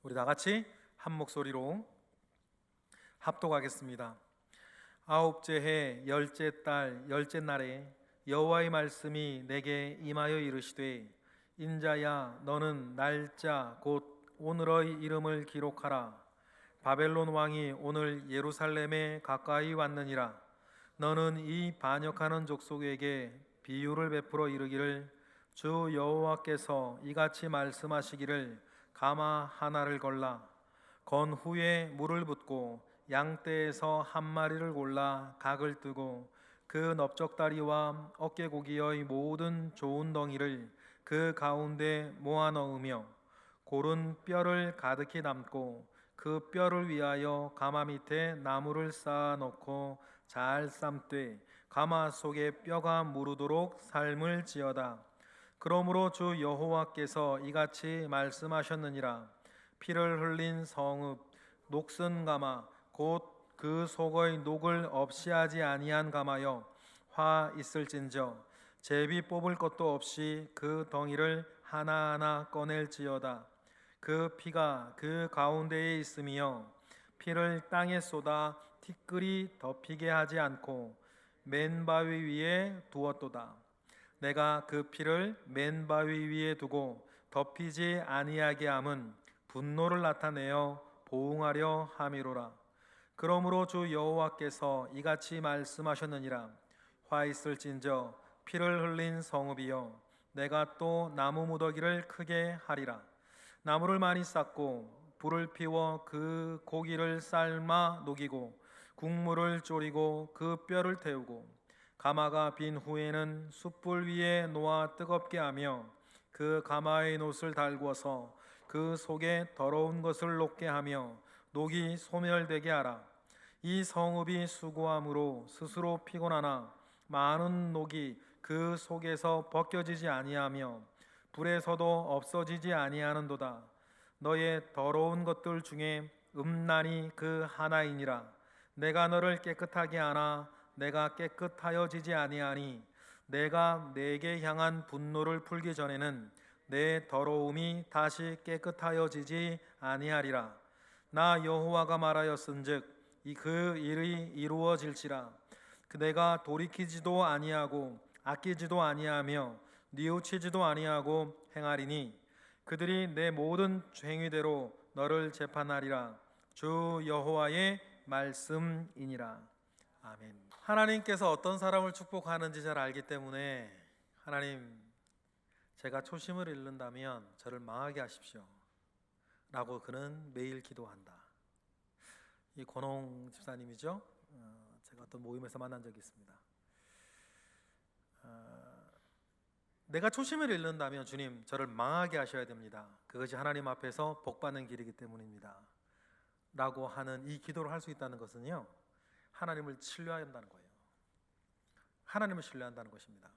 우리 다 같이 한 목소리로 합독하겠습니다. 아홉째 해 열째 달 열째 날에 여호와의 말씀이 내게 임하여 이르시되, 인자야, 너는 날짜 곧 오늘의 이름을 기록하라. 바벨론 왕이 오늘 예루살렘에 가까이 왔느니라. 너는 이 반역하는 족속에게 비유를 베풀어 이르기를, 주 여호와께서 이같이 말씀하시기를, 가마 하나를 걸라. 건 후에 물을 붓고 양떼에서 한 마리를 골라 각을 뜨고 그 넓적다리와 어깨고기의 모든 좋은 덩이를 그 가운데 모아 넣으며 고른 뼈를 가득히 담고 그 뼈를 위하여 가마 밑에 나무를 쌓아 놓고 잘 삶되 가마 속에 뼈가 무르도록 삶을 지어다. 그러므로 주 여호와께서 이같이 말씀하셨느니라. 피를 흘린 성읍 녹슨 가마 곧 그 속의 녹을 없이 하지 아니한 가마여, 화 있을진저 제비 뽑을 것도 없이 그 덩이를 하나하나 꺼낼지어다. 그 피가 그 가운데에 있으며 피를 땅에 쏟아 티끌이 덮이게 하지 않고 맨 바위 위에 두었도다. 내가 그 피를 맨 바위 위에 두고 덮이지 아니하게 함은 분노를 나타내어 보응하려 함이로라. 그러므로 주 여호와께서 이같이 말씀하셨느니라. 화 있을진저 피를 흘린 성읍이여, 내가 또 나무 무더기를 크게 하리라. 나무를 많이 쌓고 불을 피워 그 고기를 삶아 녹이고 국물을 졸이고 그 뼈를 태우고 가마가 빈 후에는 숯불 위에 놓아 뜨겁게 하며 그 가마의 놋을 달구어서 그 속에 더러운 것을 녹게 하며 녹이 소멸되게 하라. 이 성읍이 수고함으로 스스로 피곤하나 많은 녹이 그 속에서 벗겨지지 아니하며 불에서도 없어지지 아니하는도다. 너의 더러운 것들 중에 음란이 그 하나이니라. 내가 너를 깨끗하게 하나 내가 깨끗하여지지 아니하니, 내가 내게 향한 분노를 풀기 전에는 내 더러움이 다시 깨끗하여지지 아니하리라. 나 여호와가 말하였은즉 그 일이 이루어질지라. 그 내가 돌이키지도 아니하고 아끼지도 아니하며 뉘우치지도 아니하고 행하리니, 그들이 내 모든 행위대로 너를 재판하리라. 주 여호와의 말씀이니라. 아멘. 하나님께서 어떤 사람을 축복하는지 잘 알기 때문에, 하나님, 제가 초심을 잃는다면 저를 망하게 하십시오 라고 그는 매일 기도한다. 이 권홍 집사님이죠. 제가 어떤 모임에서 만난 적이 있습니다. 내가 초심을 잃는다면 주님, 저를 망하게 하셔야 됩니다. 그것이 하나님 앞에서 복받는 길이기 때문입니다 라고 하는 이 기도를 할 수 있다는 것은요, 하나님을 신뢰한다는 거예요. 하나님을 신뢰한다는 것입니다.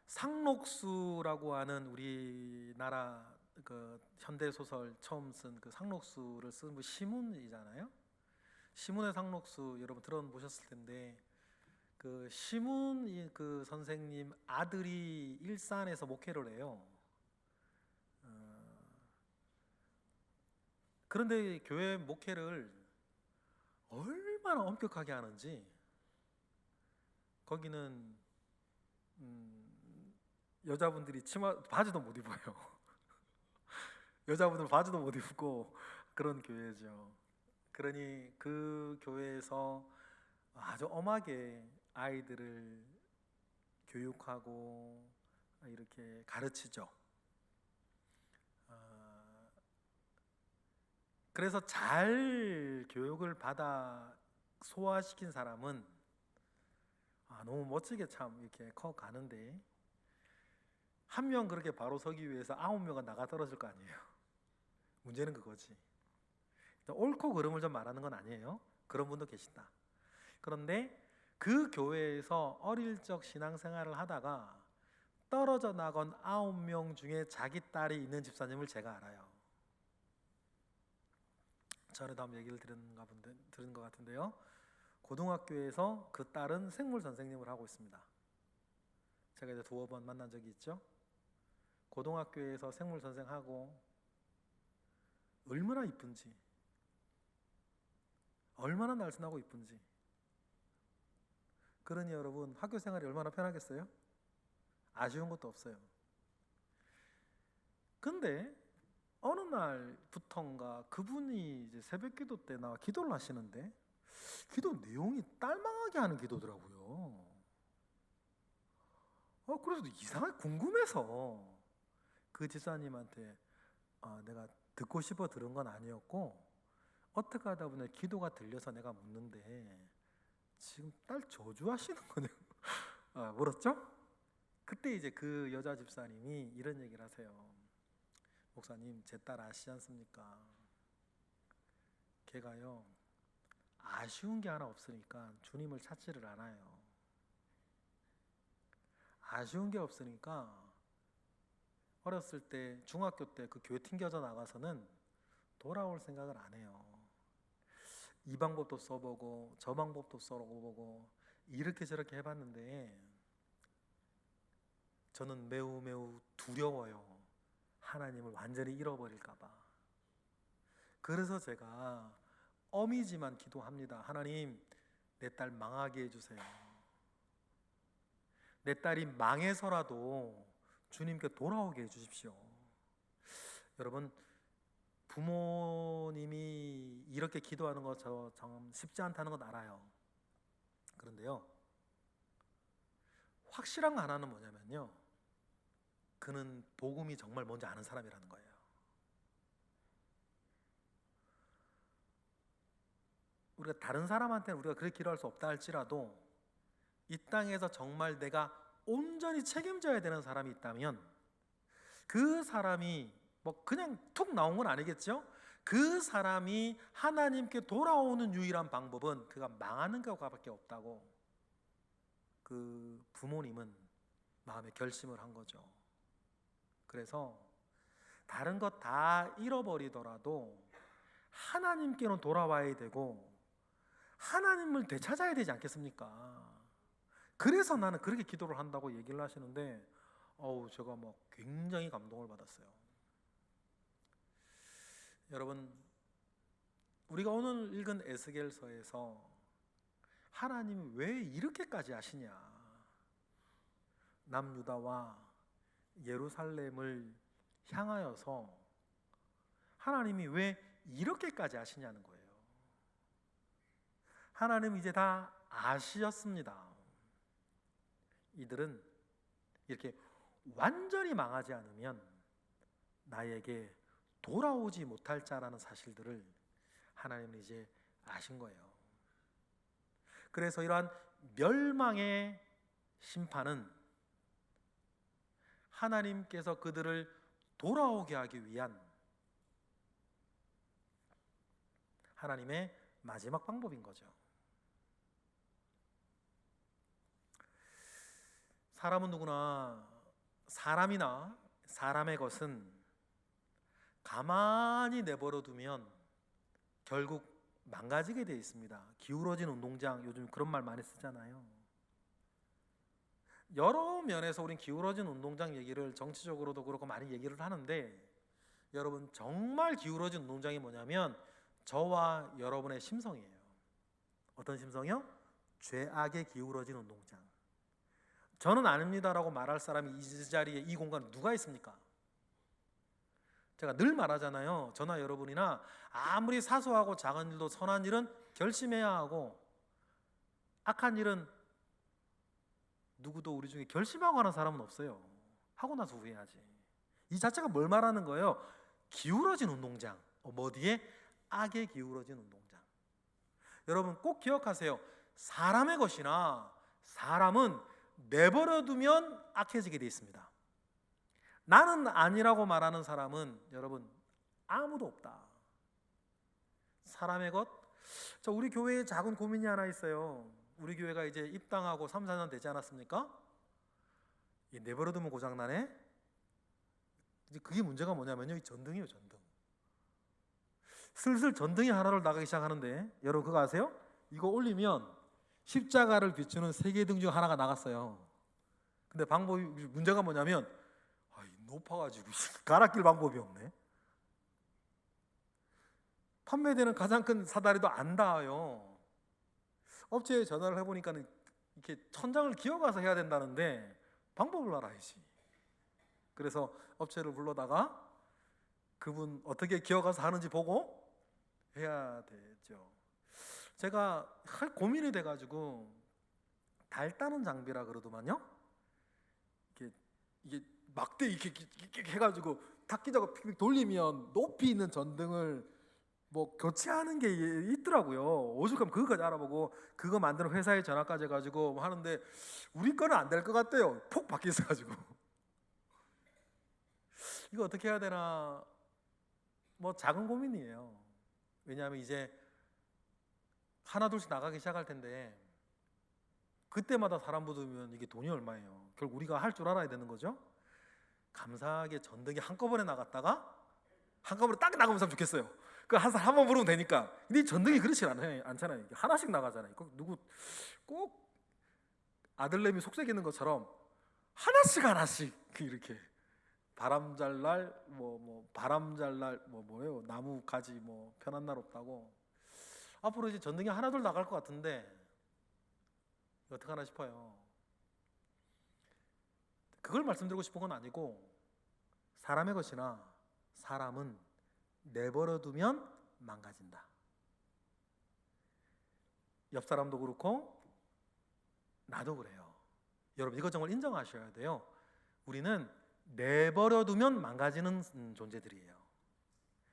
상록수라고 하는 우리나라 그 현대 소설 처음 쓴 그 상록수를 쓴 분 시문이잖아요. 시문의 상록수 여러분 들어보셨을 텐데, 그 시문 그 선생님 아들이 일산에서 목회를 해요. 그런데 교회 목회를 얼마나 엄격하게 하는지, 거기는 여자분들이 치마 바지도 못 입어요. 여자분들 바지도 못 입고 그런 교회죠. 그러니 그 교회에서 아주 엄하게 아이들을 교육하고 이렇게 가르치죠. 그래서 잘 교육을 받아 소화시킨 사람은 너무 멋지게 참 이렇게 커 가는데, 한 명 그렇게 바로 서기 위해서 9명은 나가 떨어질 거 아니에요. 문제는 그거지. 옳고 그름을 좀 말하는 건 아니에요. 그런 분도 계신다. 그런데 그 교회에서 어릴 적 신앙생활을 하다가 떨어져 나간 9명 중에 자기 딸이 있는 집사님을 제가 알아요. 전에도 한번 얘기를 들은 것 같은데요. 고등학교에서 그 딸은 생물 선생님을 하고 있습니다. 제가 이제 두어 번 만난 적이 있죠. 고등학교에서 생물 선생하고 얼마나 이쁜지, 얼마나 날씬하고 이쁜지. 그러니 여러분, 학교 생활이 얼마나 편하겠어요? 아쉬운 것도 없어요. 근데 어느 날부턴가 그분이 이제 새벽기도 때 나와 기도를 하시는데 기도 내용이 딸망하게 하는 기도더라고요. 그래서 이상하게 궁금해서 그 집사님한테 내가 듣고 싶어 들은 건 아니었고 어떻게 하다 보니 기도가 들려서 내가 묻는데 지금 딸 저주하시는 거네요. 물었죠? 그때 이제 그 여자 집사님이 이런 얘기를 하세요. 목사님, 제 딸 아시지 않습니까? 걔가요 아쉬운 게 하나 없으니까 주님을 찾지를 않아요. 아쉬운 게 없으니까 어렸을 때 중학교 때 그 교회 튕겨져 나가서는 돌아올 생각을 안 해요. 이 방법도 써보고 저 방법도 써보고 이렇게 저렇게 해봤는데 저는 매우 매우 두려워요. 하나님을 완전히 잃어버릴까 봐. 그래서 제가 어미지만 기도합니다. 하나님, 내 딸 망하게 해주세요. 내 딸이 망해서라도 주님께 돌아오게 해주십시오. 여러분, 부모님이 이렇게 기도하는 거 저 참 쉽지 않다는 건 알아요. 그런데요, 확실한 거 하나는 뭐냐면요, 그는 복음이 정말 뭔지 아는 사람이라는 거예요. 우리가 다른 사람한테는 우리가 그렇게 기도할 수 없다 할지라도 이 땅에서 정말 내가 온전히 책임져야 되는 사람이 있다면 그 사람이 뭐 그냥 툭 나온 건 아니겠죠? 그 사람이 하나님께 돌아오는 유일한 방법은 그가 망하는 것밖에 없다고 그 부모님은 마음에 결심을 한 거죠. 그래서 다른 것 다 잃어버리더라도 하나님께는 돌아와야 되고 하나님을 되찾아야 되지 않겠습니까? 그래서 나는 그렇게 기도를 한다고 얘기를 하시는데 제가 막 굉장히 감동을 받았어요. 여러분, 우리가 오늘 읽은 에스겔서에서 하나님이 왜 이렇게까지 하시냐, 남유다와 예루살렘을 향하여서 하나님이 왜 이렇게까지 하시냐는 거예요. 하나님이 이제 다 아시었습니다. 이들은 이렇게 완전히 망하지 않으면 나에게 돌아오지 못할 자라는 사실들을 하나님은 이제 아신 거예요. 그래서 이러한 멸망의 심판은 하나님께서 그들을 돌아오게 하기 위한 하나님의 마지막 방법인 거죠. 사람은 누구나, 사람이나 사람의 것은 가만히 내버려 두면 결국 망가지게 되어 있습니다. 기울어진 운동장, 요즘 그런 말 많이 쓰잖아요. 여러 면에서 우린 기울어진 운동장 얘기를 정치적으로도 그렇고 많이 얘기를 하는데, 여러분, 정말 기울어진 운동장이 뭐냐면 저와 여러분의 심성이에요. 어떤 심성이요? 죄악에 기울어진 운동장. 저는 아닙니다라고 말할 사람이 이 자리에, 이 공간에 누가 있습니까? 제가 늘 말하잖아요. 저나 여러분이나 아무리 사소하고 작은 일도 선한 일은 결심해야 하고 악한 일은 누구도 우리 중에 결심하고 하는 사람은 없어요. 하고 나서 후회하지. 이 자체가 뭘 말하는 거예요? 기울어진 운동장. 어디에? 악에 기울어진 운동장. 여러분 꼭 기억하세요. 사람의 것이나 사람은 내버려두면 악해지게 되어 있습니다. 나는 아니라고 말하는 사람은 여러분 아무도 없다. 사람의 것. 자, 우리 교회에 작은 고민이 하나 있어요. 우리 교회가 이제 입당하고 3, 4년 되지 않았습니까? 내버려두면 고장나네. 이제 그게 문제가 뭐냐면요, 이 전등이에요. 전등. 슬슬 전등이 하나로 나가기 시작하는데, 여러분 그거 아세요? 이거 올리면 십자가를 비추는 3개 등 중 하나가 나갔어요. 근데 문제가 뭐냐면 높아가지고 갈아 낄 방법이 없네. 판매되는 가장 큰 사다리도 안 닿아요. 업체에 전화를 해보니까 이렇게 천장을 기어가서 해야 된다는데 방법을 알아야지. 그래서 업체를 불러다가 그분 어떻게 기어가서 하는지 보고 해야 되죠. 제가 고민이 돼가지고 달 따는 장비라 그러더만요. 이게 막대 이렇게 해가지고 탁기자가 픽픽 돌리면 높이 있는 전등을 뭐 교체하는 게 있더라고요. 오죽하면 그거까지 알아보고 그거 만드는 회사에 전화까지 해가지고 뭐 하는데 우리 거는 안 될 것 같대요. 폭 바뀌어 있어가지고 이거 어떻게 해야 되나 뭐 작은 고민이에요. 왜냐하면 이제 하나 둘씩 나가기 시작할 텐데 그때마다 사람 부르면 이게 돈이 얼마예요. 결국 우리가 할 줄 알아야 되는 거죠. 감사하게 전등이 한꺼번에 나갔다가 한꺼번에 딱 나가면 참 좋겠어요. 그 한 사람 한 번 부르면 되니까. 근데 전등이 그렇지 않잖아요. 하나씩 나가잖아요. 누구 꼭 아들내미 속삭이는 것처럼 하나씩 이렇게 바람 잘 날 바람 잘 날 뭐예요? 나무 가지 편한 날 없다고. 앞으로 이제 전등이 하나 둘 나갈 것 같은데 어떻게 하나 싶어요. 그걸 말씀드리고 싶은 건 아니고 사람의 것이나 사람은 내버려 두면 망가진다. 옆 사람도 그렇고 나도 그래요. 여러분 이거 정말 인정하셔야 돼요. 우리는 내버려 두면 망가지는 존재들이에요.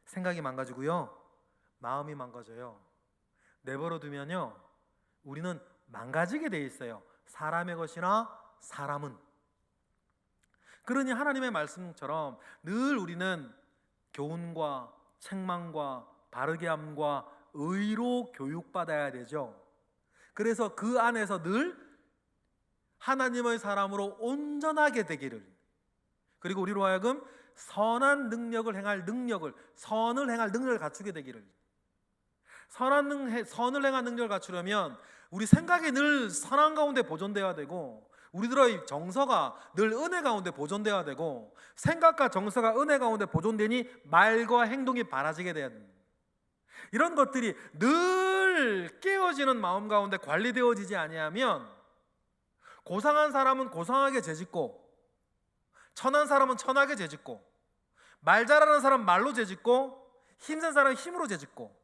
생각이 망가지고요, 마음이 망가져요. 내버려 두면요 우리는 망가지게 돼 있어요. 사람의 것이나 사람은. 그러니 하나님의 말씀처럼 늘 우리는 교훈과 책망과 바르게 함과 의로 교육받아야 되죠. 그래서 그 안에서 늘 하나님의 사람으로 온전하게 되기를, 그리고 우리로 하여금 선한 능력을 행할 능력을, 선을 행할 능력을 갖추게 되기를. 선을 행할 능력을 갖추려면 우리 생각이 늘 선한 가운데 보존되어야 되고, 우리들의 정서가 늘 은혜 가운데 보존되어야 되고, 생각과 정서가 은혜 가운데 보존되니 말과 행동이 바라지게 돼야 됩니다. 이런 것들이 늘 깨어지는 마음 가운데 관리되어지지 아니하면 고상한 사람은 고상하게 죄짓고, 천한 사람은 천하게 죄짓고, 말 잘하는 사람은 말로 죄짓고, 힘센 사람은 힘으로 죄짓고,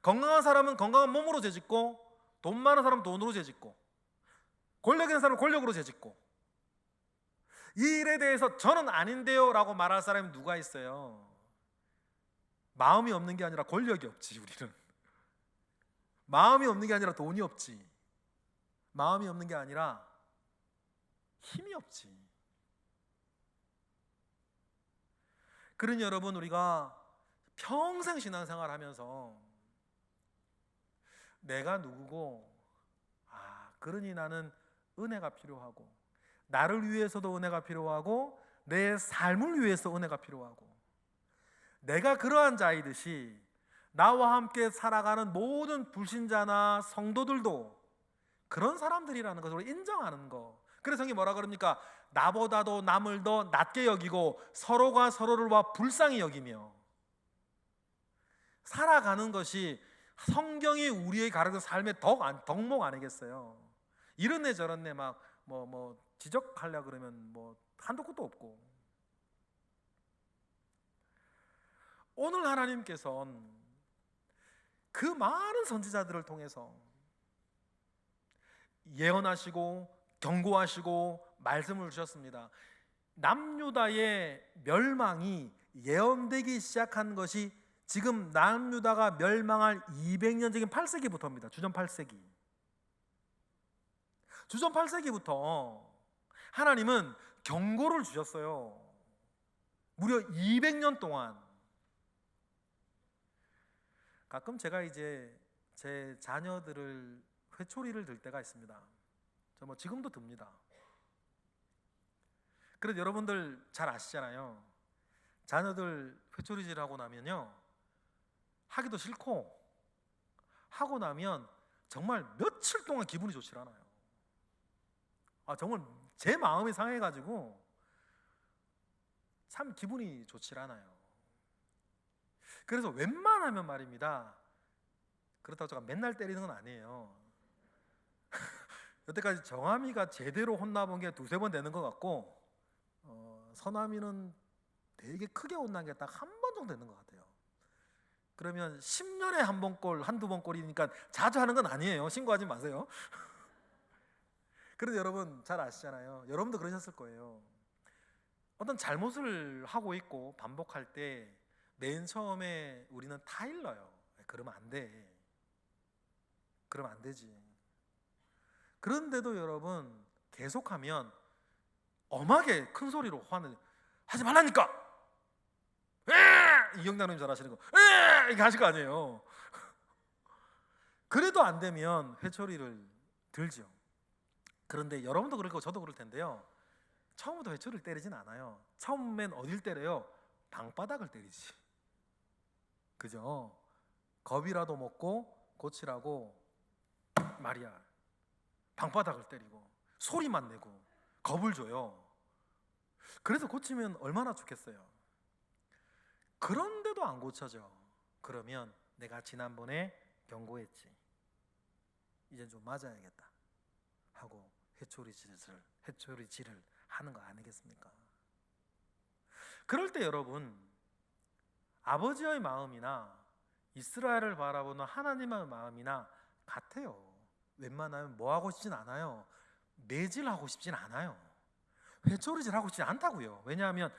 건강한 사람은 건강한 몸으로 죄짓고, 돈 많은 사람은 돈으로 죄짓고, 권력 있는 사람은 권력으로 죄짓고. 이 일에 대해서 저는 아닌데요 라고 말할 사람이 누가 있어요? 마음이 없는 게 아니라 권력이 없지. 우리는 마음이 없는 게 아니라 돈이 없지. 마음이 없는 게 아니라 힘이 없지. 그러니 여러분, 우리가 평생 신앙생활 하면서 내가 누구고, 그러니 나는 은혜가 필요하고, 나를 위해서도 은혜가 필요하고, 내 삶을 위해서 은혜가 필요하고, 내가 그러한 자이듯이 나와 함께 살아가는 모든 불신자나 성도들도 그런 사람들이라는 것을 인정하는 거. 그래서 성경이 뭐라 그럽니까? 나보다도 남을 더 낮게 여기고 서로가 서로를 불쌍히 여기며 살아가는 것이 성경이 우리의 가르치는 삶의 덕목 아니겠어요? 이런 애 저런 애 막 지적하려 그러면 한도 끝도 없고. 오늘 하나님께서는 그 많은 선지자들을 통해서 예언하시고 경고하시고 말씀을 주셨습니다. 남유다의 멸망이 예언되기 시작한 것이 지금 남유다가 멸망할 200년적인 8세기부터입니다. 주전 8세기. 주전 8세기부터 하나님은 경고를 주셨어요. 무려 200년 동안. 가끔 제가 이제 제 자녀들을 회초리를 들 때가 있습니다. 저 지금도 듭니다. 그래도 여러분들 잘 아시잖아요. 자녀들 회초리질 하고 나면요, 하기도 싫고, 하고 나면 정말 며칠 동안 기분이 좋지 않아요. 정말 제 마음이 상해가지고 참 기분이 좋지 않아요. 그래서 웬만하면 말입니다. 그렇다고 제가 맨날 때리는 건 아니에요. 여태까지 정함이가 제대로 혼나본 게 두세 번 되는 것 같고, 서남이는 되게 크게 혼난 게 딱 한 번 정도 되는 것 같아요. 그러면 10년에 한 번 꼴, 한두 번 꼴이니까 자주 하는 건 아니에요. 신고하지 마세요. 그래도 여러분 잘 아시잖아요. 여러분도 그러셨을 거예요. 어떤 잘못을 하고 있고 반복할 때 맨 처음에 우리는 타일러요. 그러면 안 돼. 그러면 안 되지. 그런데도 여러분 계속하면 엄하게 큰 소리로 화는 하지 말라니까. 이영장님 잘 하시는 거 이렇게 하실 거 아니에요. 그래도 안 되면 회초리를 들죠. 그런데 여러분도 그럴 거고 저도 그럴 텐데요. 처음부터 회초리를 때리진 않아요. 처음엔 어딜 때려요? 방바닥을 때리지. 그죠? 겁이라도 먹고 고치라고 말이야. 방바닥을 때리고 소리만 내고 겁을 줘요. 그래서 고치면 얼마나 좋겠어요. 그런데도 안 고쳐져. 그러면 내가 지난번에 경고했지. 이젠 좀 맞아야겠다 하고 회초리질을 하는 거 아니겠습니까? 그럴 때 여러분, 아버지의 마음이나 이스라엘을 바라보는 하나님의 마음이나 같아요. 웬만하면 뭐 하고 싶진 않아요. 매질하고 싶진 않아요. 회초리질 하고 싶지 않다고요. 왜냐하면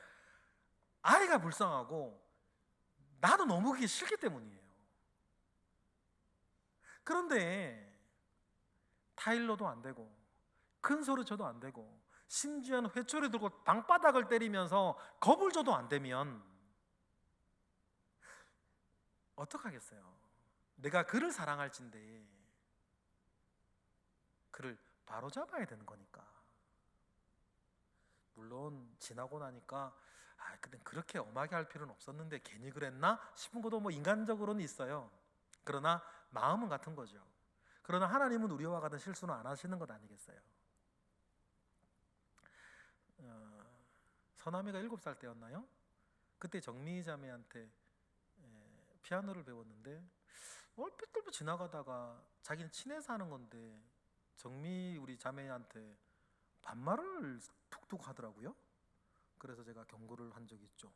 아이가 불쌍하고 나도 너무 그게 싫기 때문이에요. 그런데 타일러도 안 되고 큰 소리 쳐도 안 되고 심지어는 회초리 들고 방바닥을 때리면서 겁을 줘도 안 되면 어떡하겠어요? 내가 그를 사랑할진데 그를 바로잡아야 되는 거니까. 물론 지나고 나니까 그때 그렇게 엄하게 할 필요는 없었는데 괜히 그랬나 싶은 것도 뭐 인간적으로는 있어요. 그러나 마음은 같은 거죠. 그러나 하나님은 우리와 같은 실수는 안 하시는 것 아니겠어요? 서남이가 7살 때였나요? 그때 정미 자매한테 피아노를 배웠는데 얼핏 지나가다가 자기는 친해서 하는 건데 정미 우리 자매한테 반말을 툭툭 하더라고요. 그래서 제가 경고를 한 적이 있죠.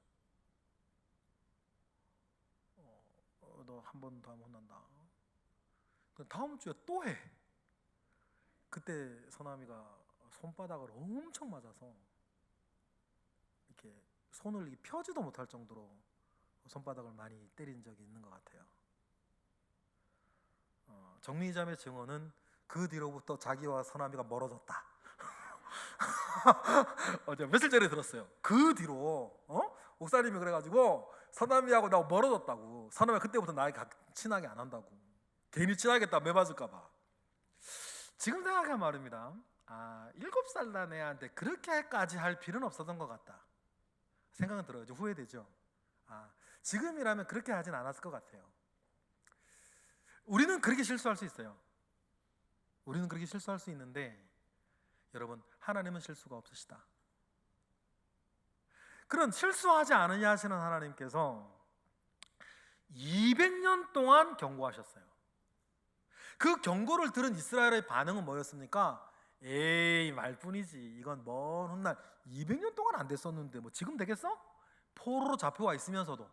너 한 번 더 하면 혼난다. 다음 주에 또 해. 그때 서남이가 손바닥을 엄청 맞아서 이렇게 손을 펴지도 못할 정도로 손바닥을 많이 때린 적이 있는 것 같아요. 정미자매 증언은 그 뒤로부터 자기와 서남이가 멀어졌다. 제가 며칠 전에 들었어요. 그 뒤로 목사님이 그래가지고 서남이하고 나하고 멀어졌다고. 서남이가 그때부터 나하고 친하게 안 한다고. 괜히 친하겠다 매맞을까봐. 지금 생각하면 말입니다. 7살 난 애한테 그렇게까지 할 필요는 없었던 것 같다 생각은 들어요. 좀 후회되죠. 지금이라면 그렇게 하진 않았을 것 같아요. 우리는 그렇게 실수할 수 있어요. 우리는 그렇게 실수할 수 있는데 여러분, 하나님은 실수가 없으시다. 그런 실수하지 않으냐 하시는 하나님께서 200년 동안 경고하셨어요. 그 경고를 들은 이스라엘의 반응은 뭐였습니까? 에이, 말뿐이지. 이건 먼 훗날 200년 동안 안 됐었는데 뭐 지금 되겠어? 포로로 잡혀와 있으면서도.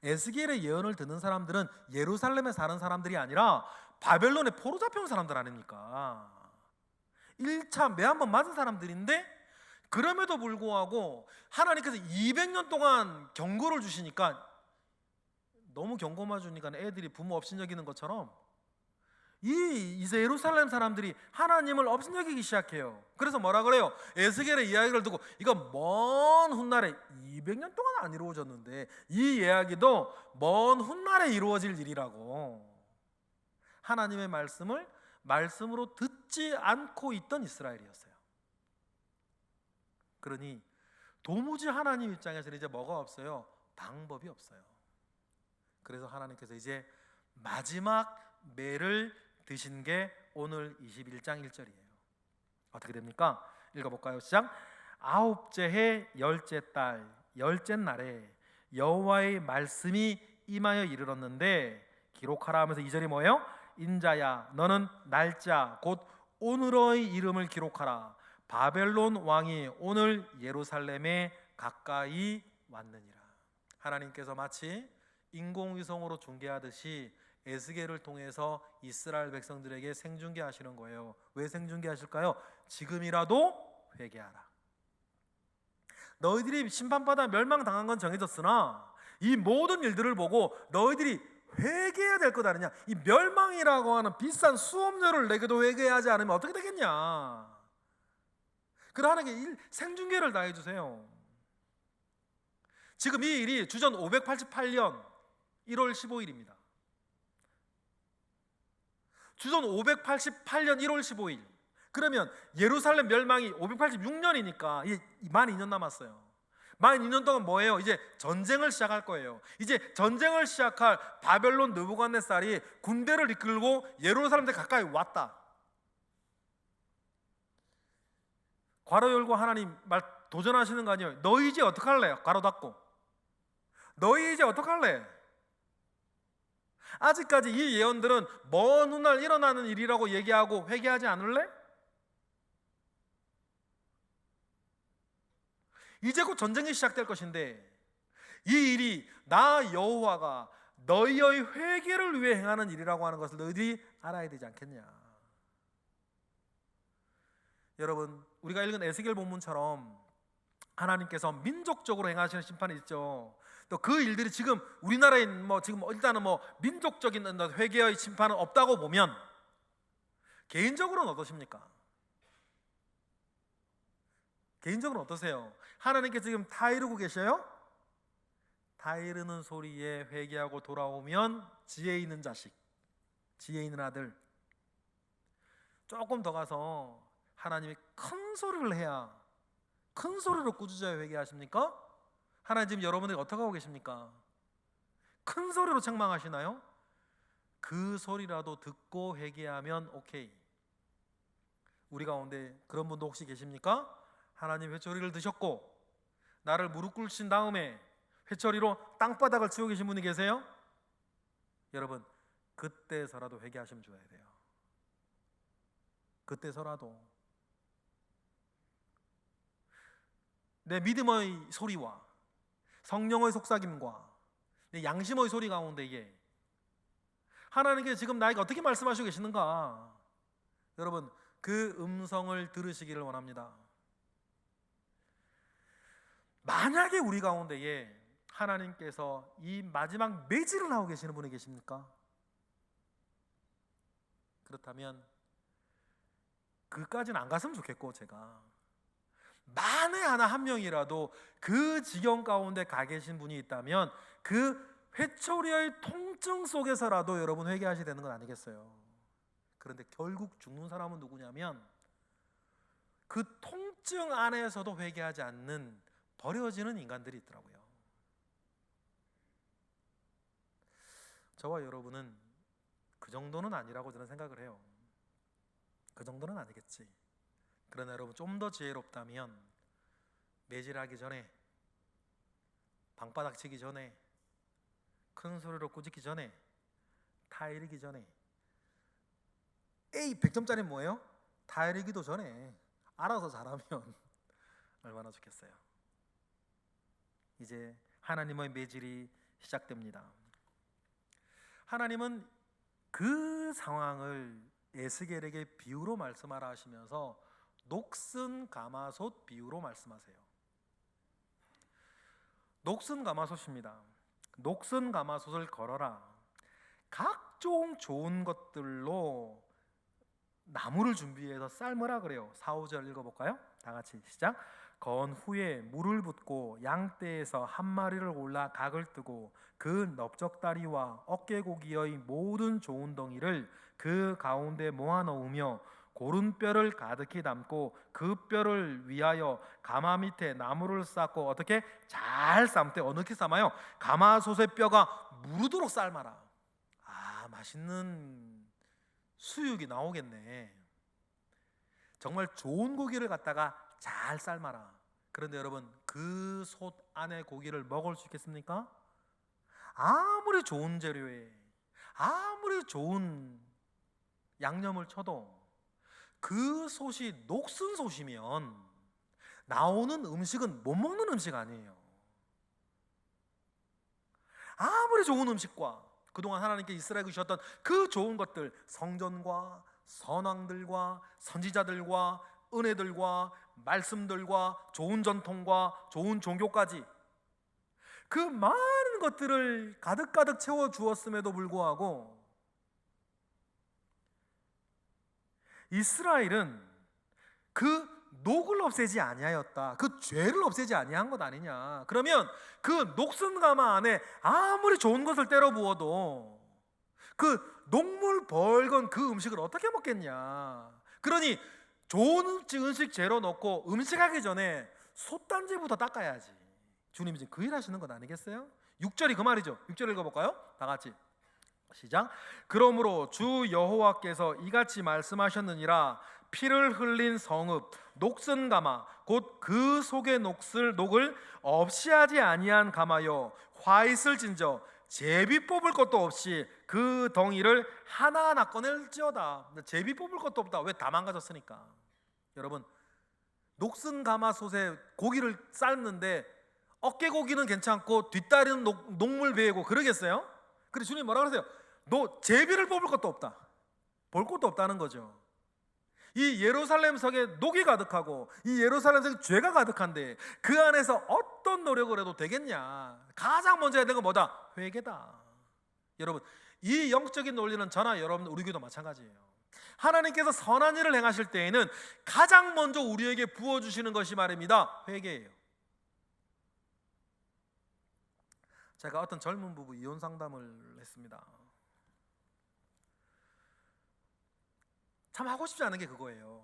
에스겔의 예언을 듣는 사람들은 예루살렘에 사는 사람들이 아니라 바벨론에 포로 잡혀온 사람들 아닙니까? 1차 매 한 번 맞은 사람들인데 그럼에도 불구하고 하나님께서 200년 동안 경고를 주시니까, 너무 경고만 주니까 애들이 부모 업신여기는 것처럼 이제 예루살렘 사람들이 하나님을 업신여기기 시작해요. 그래서 뭐라 그래요? 에스겔의 이야기를 듣고 이거 먼 훗날에 200년 동안 안 이루어졌는데 이 이야기도 먼 훗날에 이루어질 일이라고. 하나님의 말씀을 말씀으로 듣지 않고 있던 이스라엘이었어요. 그러니 도무지 하나님 입장에서는 이제 뭐가 없어요? 방법이 없어요. 그래서 하나님께서 이제 마지막 매를 드신 게 오늘 21장 1절이에요. 어떻게 됩니까? 읽어볼까요? 시작. 9째 해 10째 달 10째 날에 여호와의 말씀이 임하여 이르렀는데 기록하라 하면서 2절이 뭐예요? 인자야 너는 날짜 곧 오늘의 이름을 기록하라. 바벨론 왕이 오늘 예루살렘에 가까이 왔느니라. 하나님께서 마치 인공위성으로 중계하듯이 에스겔을 통해서 이스라엘 백성들에게 생중계하시는 거예요. 왜 생중계하실까요? 지금이라도 회개하라. 너희들이 심판받아 멸망당한 건 정해졌으나 이 모든 일들을 보고 너희들이 회개해야 될 것 아니냐. 이 멸망이라고 하는 비싼 수업료를 내게도 회개하지 않으면 어떻게 되겠냐. 그러나 하나님께 생중계를 다 해주세요. 지금 이 일이 주전 588년 1월 15일입니다. 주전 588년 1월 15일. 그러면 예루살렘 멸망이 586년이니까 만 2년 남았어요. 만 2년 동안 뭐예요? 이제 전쟁을 시작할 거예요. 이제 전쟁을 시작할 바벨론 느부갓네살이 군대를 이끌고 예루살렘에 가까이 왔다. 괄호 열고 하나님 말 도전하시는 거 아니에요? 너희 이제 어떡할래? 괄호 닫고. 너희 이제 어떡할래? 아직까지 이 예언들은 먼 훗날 일어나는 일이라고 얘기하고 회개하지 않을래? 이제 곧 전쟁이 시작될 것인데 이 일이 나 여호와가 너희의 회개를 위해 행하는 일이라고 하는 것을 너희들이 알아야 되지 않겠냐. 여러분, 우리가 읽은 에스겔 본문처럼 하나님께서 민족적으로 행하시는 심판이 있죠. 또 그 일들이 지금 우리나라에 지금 일단은 민족적인 회개의 심판은 없다고 보면 개인적으로는 어떠십니까? 개인적으로는 어떠세요? 하나님께서 지금 다 이루고 계셔요? 다 이루는 소리에 회개하고 돌아오면 지혜 있는 자식, 지혜 있는 아들. 조금 더 가서 하나님이 큰 소리를 해야, 큰 소리로 꾸짖어야 회개하십니까? 하나님 지금 여러분들이 어떻게 하고 계십니까? 큰 소리로 책망하시나요? 그 소리라도 듣고 회개하면 오케이. 우리 가운데 그런 분도 혹시 계십니까? 하나님 회초리를 드셨고 나를 무릎 꿇으신 다음에 회초리로 땅바닥을 치고 계신 분이 계세요? 여러분, 그때서라도 회개하시면 좋아야 돼요. 그때서라도 내 믿음의 소리와 성령의 속삭임과 내 양심의 소리 가운데에 하나님께서 지금 나에게 어떻게 말씀하시고 계시는가, 여러분 그 음성을 들으시기를 원합니다. 만약에 우리 가운데에 하나님께서 이 마지막 매질을 하고 계시는 분이 계십니까? 그렇다면 그까지는 안 갔으면 좋겠고, 제가 만에 하나 한 명이라도 그 지경 가운데 가 계신 분이 있다면 그 회초리의 통증 속에서라도 여러분 회개하셔야 되는 건 아니겠어요? 그런데 결국 죽는 사람은 누구냐면 그 통증 안에서도 회개하지 않는 버려지는 인간들이 있더라고요. 저와 여러분은 그 정도는 아니라고 저는 생각을 해요. 그 정도는 아니겠지. 그러나 여러분 좀 더 지혜롭다면 매질하기 전에, 방바닥 치기 전에, 큰 소리로 꾸짖기 전에, 타이르기 전에, 100점짜리 뭐예요? 타이르기도 전에 알아서 잘하면 얼마나 좋겠어요. 이제 하나님의 매질이 시작됩니다. 하나님은 그 상황을 에스겔에게 비유로 말씀하라 하시면서 녹슨 가마솥 비유로 말씀하세요. 녹슨 가마솥입니다. 녹슨 가마솥을 걸어라. 각종 좋은 것들로 나무를 준비해서 삶으라 그래요. 4, 5절 읽어볼까요? 다 같이 시작. 건 후에 물을 붓고 양떼에서 한 마리를 골라 각을 뜨고 그 넓적다리와 어깨고기의 모든 좋은 덩이를 그 가운데 모아놓으며 고른 뼈를 가득히 담고 그 뼈를 위하여 가마 밑에 나무를 쌓고 어떻게? 잘 삶되. 어떻게 삶아요? 가마솥의 뼈가 무르도록 삶아라. 맛있는 수육이 나오겠네. 정말 좋은 고기를 갖다가 잘 삶아라. 그런데 여러분, 그 솥 안에 고기를 먹을 수 있겠습니까? 아무리 좋은 재료에 아무리 좋은 양념을 쳐도 그 솥이 녹슨 솥이면 나오는 음식은 못 먹는 음식 아니에요. 아무리 좋은 음식과 그동안 하나님께 이스라엘에 주셨던 그 좋은 것들, 성전과 선왕들과 선지자들과 은혜들과 말씀들과 좋은 전통과 좋은 종교까지 그 많은 것들을 가득가득 채워 주었음에도 불구하고 이스라엘은 그 녹을 없애지 아니하였다, 그 죄를 없애지 아니한 것 아니냐. 그러면 그 녹슨 가마 안에 아무리 좋은 것을 때려 부어도 그 녹물 벌건 그 음식을 어떻게 먹겠냐. 그러니 좋은 음식 재료 넣고 음식하기 전에 솥단지부터 닦아야지. 주님이 지금 그 일 하시는 것 아니겠어요? 6절이 그 말이죠. 6절 읽어볼까요? 다 같이 시작. 그러므로 주 여호와께서 이같이 말씀하셨느니라. 피를 흘린 성읍 녹슨 가마 곧 그 속의 녹을 없이 하지 아니한 가마요, 화잇을 진저 제비 뽑을 것도 없이 그 덩이를 하나하나 꺼낼지어다. 제비 뽑을 것도 없다. 왜? 다 망가졌으니까. 여러분, 녹슨 가마솥에 고기를 삶는데 어깨 고기는 괜찮고 뒷다리는 녹물 배이고 그러겠어요? 그래서 주님 뭐라 그러세요? 너 제비를 뽑을 것도 없다. 볼 것도 없다는 거죠. 이 예루살렘 성에 녹이 가득하고 이 예루살렘 성에 죄가 가득한데 그 안에서 어떤 노력을 해도 되겠냐. 가장 먼저 해야 되는 건 뭐다? 회개다. 여러분, 이 영적인 논리는 저나 여러분 우리 교회도 마찬가지예요. 하나님께서 선한 일을 행하실 때에는 가장 먼저 우리에게 부어주시는 것이 말입니다, 회개예요. 제가 어떤 젊은 부부 이혼 상담을 했습니다. 참 하고 싶지 않은 게 그거예요.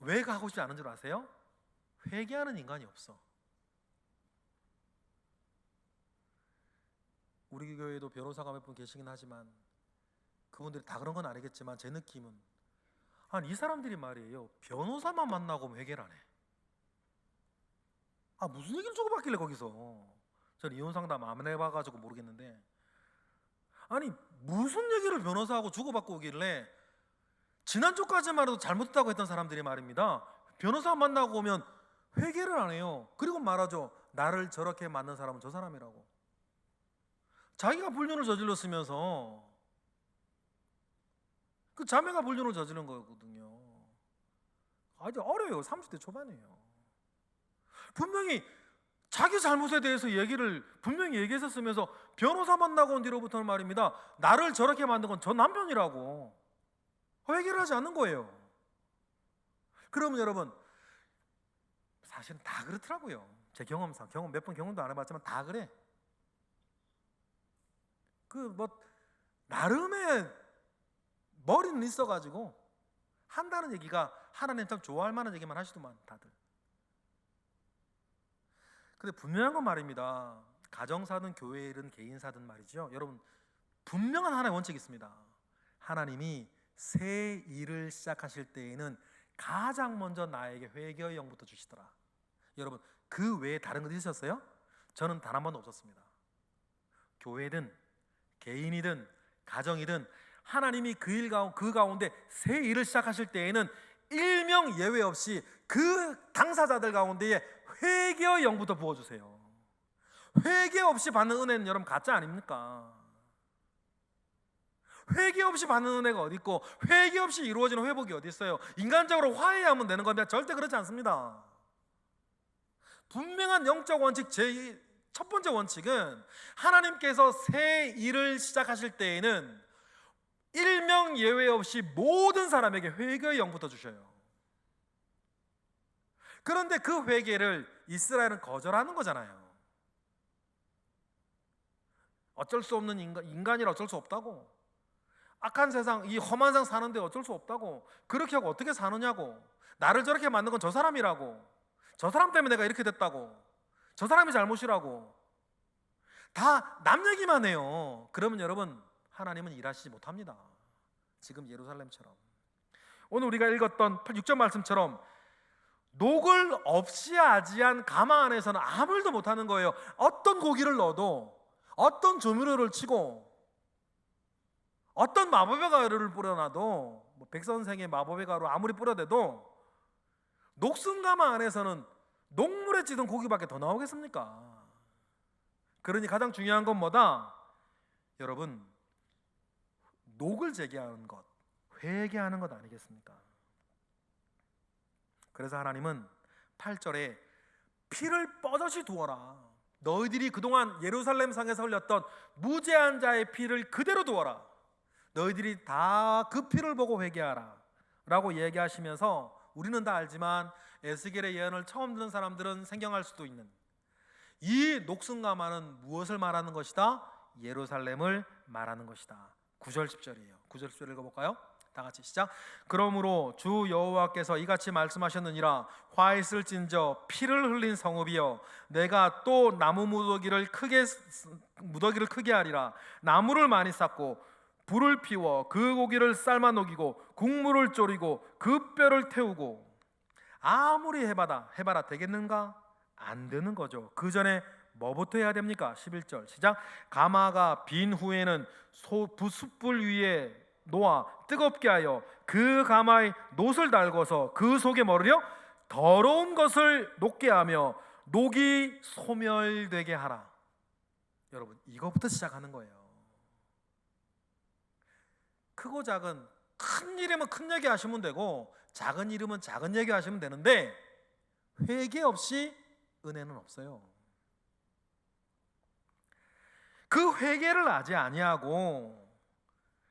왜 하고 싶지 않은 줄 아세요? 회개하는 인간이 없어. 우리 교회에도 변호사가 몇 분 계시긴 하지만 그분들이 다 그런 건 아니겠지만 제 느낌은 이 사람들이 말이에요, 변호사만 만나고 회개를 안 해. 무슨 얘기를 주고받길래 거기서. 저는 이혼 상담 안 해봐가지고 모르겠는데 무슨 얘기를 변호사하고 주고받고 오길래 지난주까지만 해도 잘못했다고 했던 사람들이 말입니다, 변호사 만나고 오면 회개를 안 해요. 그리고 말하죠. 나를 저렇게 만든 사람은 저 사람이라고. 자기가 불륜을 저질렀으면서 그 자매가 불륜을 저지른 거거든요. 아주 어려요. 30대 초반이에요. 분명히 자기 잘못에 대해서 얘기를 분명히 얘기했었으면서 변호사 만나고 온 뒤로부터는 말입니다, 나를 저렇게 만든 건 저 남편이라고 회개를 하지 않는 거예요. 그러면 여러분, 사실은 다 그렇더라고요. 제 경험상, 몇 번 경험도 안 해봤지만 다 그래. 나름의 머리는 있어가지고 한다는 얘기가 하나님 참 좋아할 만한 얘기만 하시더만 다들. 근데 분명한 건 말입니다, 가정사든 교회든 개인사든 말이죠, 여러분, 분명한 하나의 원칙이 있습니다. 하나님이 새 일을 시작하실 때에는 가장 먼저 나에게 회개의 영부터 주시더라. 여러분, 그 외에 다른 거 있으셨어요? 저는 단 한 번도 없었습니다. 교회든 개인이든 가정이든 하나님이 그 가운데 새 일을 시작하실 때에는 일명 예외 없이 그 당사자들 가운데에 회개의 영부터 부어주세요. 회개 없이 받는 은혜는 여러분 가짜 아닙니까? 회개 없이 받는 은혜가 어디 있고 회개 없이 이루어지는 회복이 어디 있어요? 인간적으로 화해하면 되는 겁니다. 절대 그렇지 않습니다. 분명한 영적 원칙, 첫 번째 원칙은 하나님께서 새 일을 시작하실 때에는 일명 예외 없이 모든 사람에게 회개의 영부터 주셔요. 그런데 그 회개를 이스라엘은 거절하는 거잖아요. 어쩔 수 없는 인간이라 어쩔 수 없다고, 악한 세상, 이 험한 세상 사는데 어쩔 수 없다고, 그렇게 하고 어떻게 사느냐고, 나를 저렇게 만든 건 저 사람이라고, 저 사람 때문에 내가 이렇게 됐다고, 저 사람이 잘못이라고 다 남 얘기만 해요. 그러면 여러분, 하나님은 일하시지 못합니다. 지금 예루살렘처럼, 오늘 우리가 읽었던 6절 말씀처럼 녹을 없이 아지한 가마 안에서는 아무 일도 못하는 거예요. 어떤 고기를 넣어도, 어떤 조미료를 치고, 어떤 마법의 가루를 뿌려놔도, 백선생의 마법의 가루 아무리 뿌려대도 녹슨 가마 안에서는 녹물에 찌든 고기밖에 더 나오겠습니까? 그러니 가장 중요한 건 뭐다? 여러분, 녹을 제거하는 것, 회개하는 것 아니겠습니까? 그래서 하나님은 8절에 피를 뻗어시 두어라. 너희들이 그동안 예루살렘 성에서 흘렸던 무죄한 자의 피를 그대로 두어라. 너희들이 다 그 피를 보고 회개하라 라고 얘기하시면서, 우리는 다 알지만 에스겔의 예언을 처음 듣는 사람들은 생경할 수도 있는 이 녹슨 가마는 무엇을 말하는 것이다? 예루살렘을 말하는 것이다. 9절 10절이에요. 9절 10절 읽어볼까요? 다 같이 시작. 그러므로 주 여호와께서 이같이 말씀하셨느니라. 화 있을진저 피를 흘린 성읍이여, 내가 또 나무 무더기를 크게 하리라. 나무를 많이 쌓고 불을 피워 그 고기를 삶아 녹이고 국물을 졸이고 그 뼈를 태우고. 아무리 해봐라 되겠는가? 안 되는 거죠. 그 전에 뭐부터 해야 됩니까? 11절 시작. 가마가 빈 후에는 숯불 위에 놓아 뜨겁게 하여 그 가마에 놋을 달궈서 그 속에 뭐를요? 더러운 것을 녹게 하며 녹이 소멸되게 하라. 여러분, 이거부터 시작하는 거예요. 크고 작은, 큰 일이면 큰 얘기 하시면 되고 작은 일이면 작은 얘기 하시면 되는데 회개 없이 은혜는 없어요. 그 회개를 하지 아니하고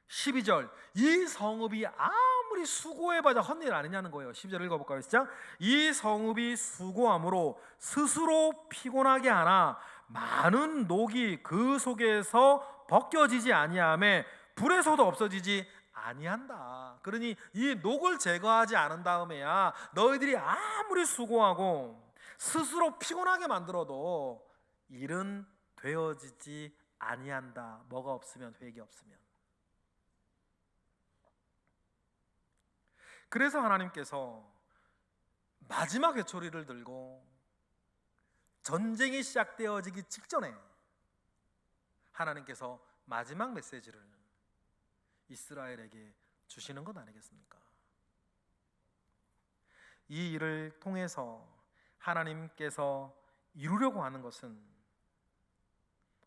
12절, 이 성읍이 아무리 수고해봐야 헛일 아니냐는 거예요. 12절 읽어볼까요? 시작. 이 성읍이 수고함으로 스스로 피곤하게 하나 많은 녹이 그 속에서 벗겨지지 아니하며 불에서도 없어지지 아니한다. 그러니 이 녹을 제거하지 않은 다음에야 너희들이 아무리 수고하고 스스로 피곤하게 만들어도 일은 되어지지 아니한다. 뭐가 없으면? 회개 없으면. 그래서 하나님께서 마지막 회초리를 들고 전쟁이 시작되어지기 직전에 하나님께서 마지막 메시지를 이스라엘에게 주시는 것 아니겠습니까? 이 일을 통해서 하나님께서 이루려고 하는 것은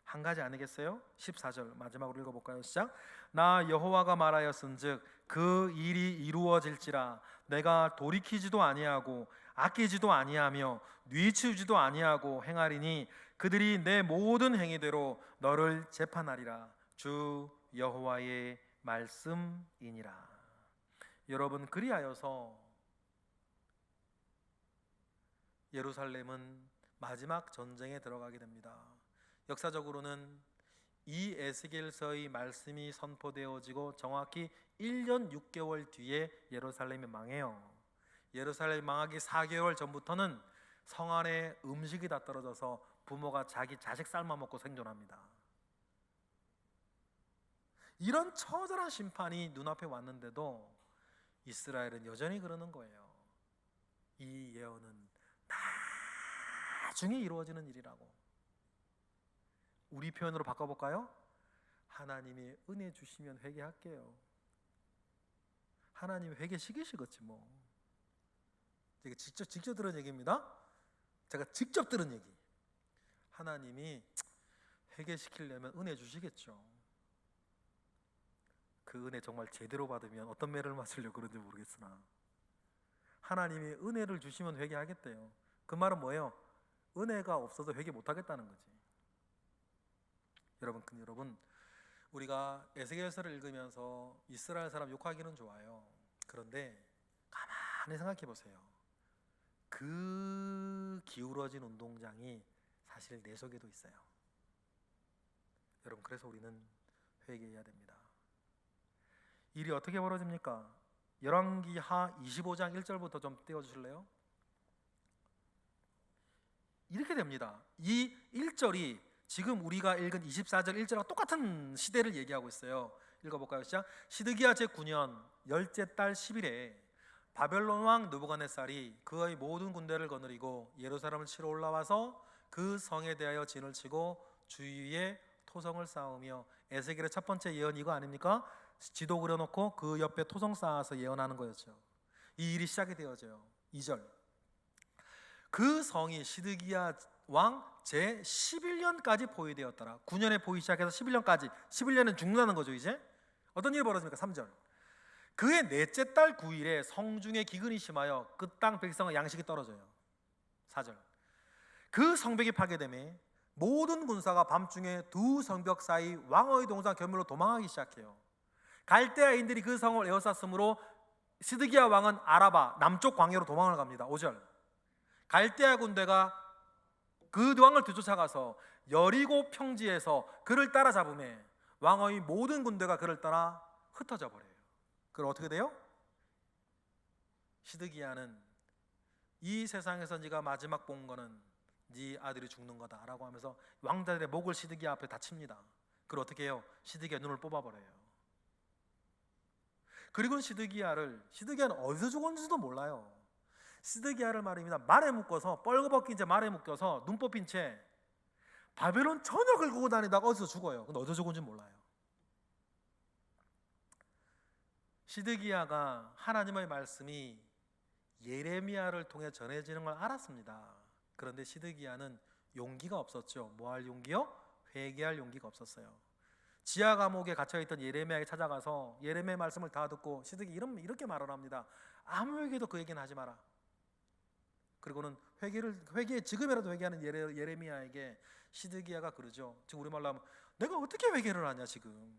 한 가지 아니겠어요? 14절 마지막으로 읽어볼까요? 시작. 나 여호와가 말하였은즉 그 일이 이루어질지라. 내가 돌이키지도 아니하고 아끼지도 아니하며 뉘치지도 아니하고 행하리니 그들이 내 모든 행위대로 너를 재판하리라. 주 여호와의 말씀이니라. 여러분, 그리하여서 예루살렘은 마지막 전쟁에 들어가게 됩니다. 역사적으로는 이 에스겔서의 말씀이 선포되어지고 정확히 1년 6개월 뒤에 예루살렘이 망해요. 예루살렘 망하기 4개월 전부터는 성 안에 음식이 다 떨어져서 부모가 자기 자식 삶아 먹고 생존합니다. 이런 처절한 심판이 눈앞에 왔는데도 이스라엘은 여전히 그러는 거예요. 이 예언은 나중에 이루어지는 일이라고. 우리 표현으로 바꿔볼까요? 하나님이 은혜 주시면 회개할게요. 하나님 회개시키시겠지 뭐. 제가 직접 들은 얘기입니다. 제가 직접 들은 얘기. 하나님이 회개시키려면 은혜 주시겠죠. 그 은혜 정말 제대로 받으면 어떤 매를 맞으려고 그런지 모르겠으나 하나님이 은혜를 주시면 회개하겠대요. 그 말은 뭐예요? 은혜가 없어서 회개 못하겠다는 거지. 여러분, 우리가 에스겔서를 읽으면서 이스라엘 사람 욕하기는 좋아요. 그런데 가만히 생각해 보세요. 그 기울어진 운동장이 사실 내 속에도 있어요. 여러분, 그래서 우리는 회개해야 됩니다. 일이 어떻게 벌어집니까? 열왕기하 25장 1절부터 좀 띄워주실래요? 이렇게 됩니다. 이 1절이 지금 우리가 읽은 24절 1절과 똑같은 시대를 얘기하고 있어요. 읽어볼까요? 시작. 시드기야 제9년 열째 달 10일에 바벨론 왕 느부갓네살이 그의 모든 군대를 거느리고 예루살렘을 치러 올라와서 그 성에 대하여 진을 치고 주위에 토성을 쌓으며, 에스겔의 첫 번째 예언이 이거 아닙니까? 지도 그려놓고 그 옆에 토성 쌓아서 예언하는 거였죠. 이 일이 시작이 되어져요. 2절, 그 성이 시드기야 왕 제 11년까지 포위되었더라. 9년에 포위 시작해서 11년까지, 11년은 죽는다는 거죠. 이제 어떤 일이 벌어집니까? 3절, 그의 넷째 달 9일에 성중에 기근이 심하여 그 땅 백성의 양식이 떨어져요. 4절, 그 성벽이 파괴되매 모든 군사가 밤중에 두 성벽 사이 왕의 동산 견물로 도망하기 시작해요. 갈대아인들이 그 성을 에워쌌으므로 시드기야 왕은 아라바 남쪽 광야로 도망을 갑니다. 5절, 갈대아 군대가 그 왕을 뒤쫓아가서 여리고 평지에서 그를 따라잡음에 왕의 모든 군대가 그를 따라 흩어져 버려요. 그럼 어떻게 돼요? 시드기야는 이 세상에서 네가 마지막 본 거는 네 아들이 죽는 거다라고 하면서 왕자들의 목을 시드기야 앞에 다칩니다. 그리고 어떻게 해요? 시드기야 눈을 뽑아버려요. 그리고 시드기야는 어디서 죽었는지도 몰라요. 시드기야를 말입니다, 말에 묶어서, 뻘거벗긴 채 말에 묶여서 눈 뽑힌 채 바벨론 전역을 긁고 다니다가 어디서 죽어요. 근데 어디서 죽은지 몰라요. 시드기야가 하나님의 말씀이 예레미야를 통해 전해지는 걸 알았습니다. 그런데 시드기야는 용기가 없었죠. 뭐 할 용기요? 회개할 용기가 없었어요. 지하 감옥에 갇혀있던 예레미야에게 찾아가서 예레미야의 말씀을 다 듣고 시드기야 이렇게 말을 합니다. 아무 회개도 그 얘기는 하지 마라. 그리고는 지금이라도 회개하는 예레미야에게 시드기야가 그러죠. 지금 우리말로 하면 내가 어떻게 회개를 하냐, 지금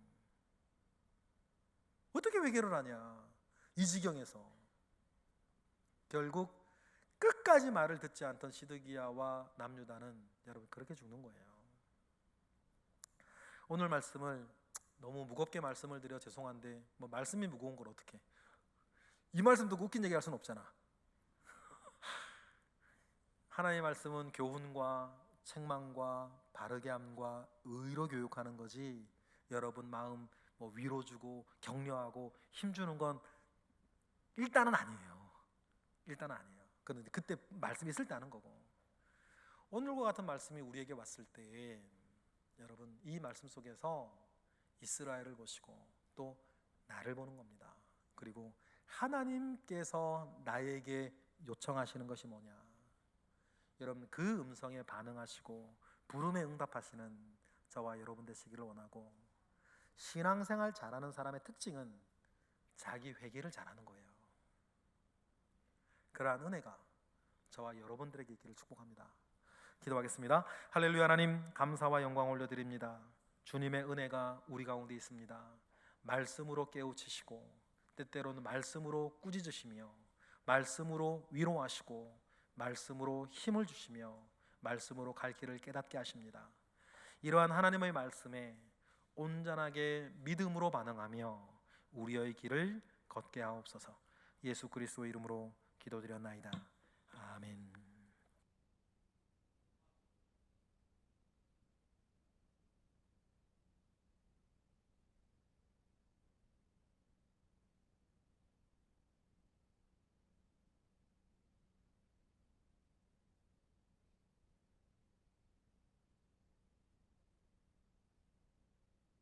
어떻게 회개를 하냐, 이 지경에서. 결국 끝까지 말을 듣지 않던 시드기야와 남유다는 여러분 그렇게 죽는 거예요. 오늘 말씀을 너무 무겁게 말씀을 드려 죄송한데, 뭐 말씀이 무거운 걸 어떻게, 이 말씀 듣고 웃긴 얘기 할 수는 없잖아. 하나님의 말씀은 교훈과 책망과 바르게 함과 의로 교육하는 거지, 여러분 마음 뭐 위로 주고 격려하고 힘주는 건 일단은 아니에요. 일단은 아니에요. 그런데 그때 말씀이 있을 때 하는 거고, 오늘과 같은 말씀이 우리에게 왔을 때 여러분 이 말씀 속에서 이스라엘을 보시고 또 나를 보는 겁니다. 그리고 하나님께서 나에게 요청하시는 것이 뭐냐, 여러분 그 음성에 반응하시고 부름에 응답하시는 저와 여러분 되시기를 원하고, 신앙생활 잘하는 사람의 특징은 자기 회개를 잘하는 거예요. 그러한 은혜가 저와 여러분들에게 있기를 축복합니다. 기도하겠습니다. 할렐루야. 하나님 감사와 영광 올려드립니다. 주님의 은혜가 우리 가운데 있습니다. 말씀으로 깨우치시고 때때로는 말씀으로 꾸짖으시며 말씀으로 위로하시고 말씀으로 힘을 주시며 말씀으로 갈 길을 깨닫게 하십니다. 이러한 하나님의 말씀에 온전하게 믿음으로 반응하며 우리의 길을 걷게 하옵소서. 예수 그리스도의 이름으로 기도드렸나이다. 아멘.